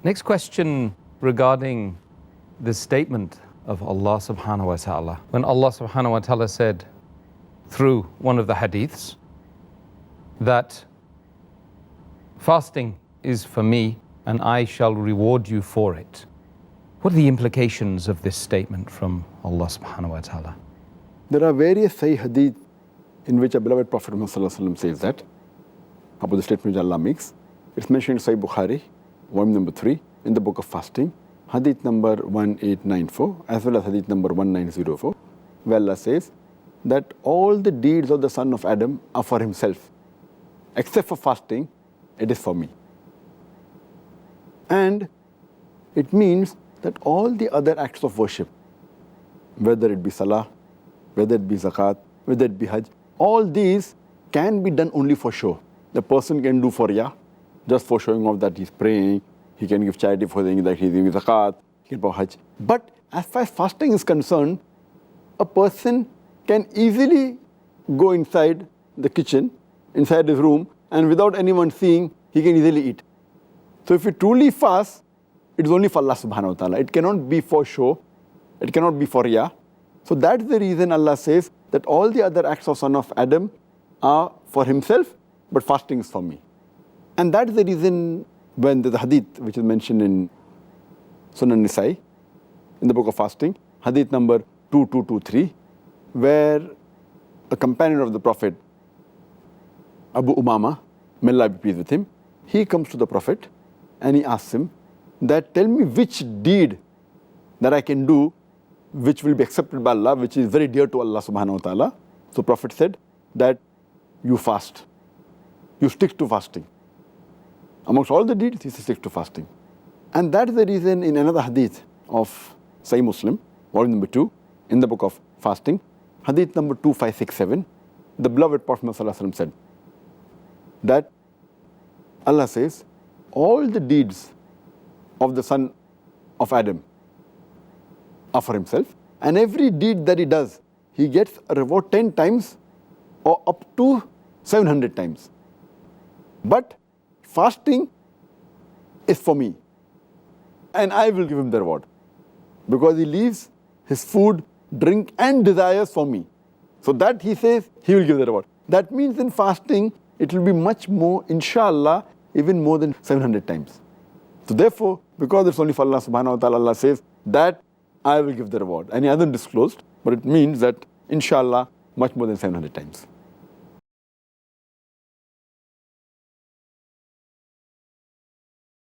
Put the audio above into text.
Next question regarding the statement of Allah subhanahu wa ta'ala. When Allah subhanahu wa ta'ala said through one of the hadiths that fasting is for me and I shall reward you for it. What are the implications of this statement from Allah subhanahu wa ta'ala? There are various Sahih hadith in which a beloved Prophet Muhammad says that, about the statement which Allah makes. It's mentioned in Sahih Bukhari, volume number 3, in the book of fasting, hadith number 1894, as well as hadith number 1904, where Allah says that all the deeds of the son of Adam are for himself, except for fasting, it is for me. And it means that all the other acts of worship, whether it be salah, whether it be zakat, whether it be hajj, all these can be done only for show. The person can do for just for showing off that he's praying, he can give charity for saying that he's giving zakat, he can do hajj. But as far as fasting is concerned, a person can easily go inside the kitchen, inside his room, and without anyone seeing, he can easily eat. So if you truly fast, it is only for Allah subhanahu wa ta'ala. It cannot be for show, it cannot be for riyah. So that's the reason Allah says that all the other acts of son of Adam are for himself, but fasting is for me. And that's the reason when the hadith which is mentioned in Sunan Nisai, in the book of fasting, hadith number 2223, where a companion of the Prophet, Abu Umama, may Allah be pleased with him, he comes to the Prophet and he asks him that, tell me which deed that I can do which will be accepted by Allah, which is very dear to Allah subhanahu wa ta'ala. So Prophet said that you fast, you stick to fasting. Amongst all the deeds, he says stick to fasting. And that is the reason in another hadith of Sahih Muslim, volume number 2, in the book of fasting, hadith number 2567, the beloved Prophet said that Allah says, all the deeds of the son of Adam are for himself, and every deed that he does, he gets a reward 10 times or up to 700 times. But fasting is for me, and I will give him the reward, because he leaves his food, drink and desires for me. So that he says he will give the reward. That means in fasting, it will be much more, inshallah, even more than 700 times. So therefore, because it's only for Allah subhanahu wa ta'ala, Allah says that I will give the reward. And he hasn't disclosed, but it means that inshallah, much more than 700 times.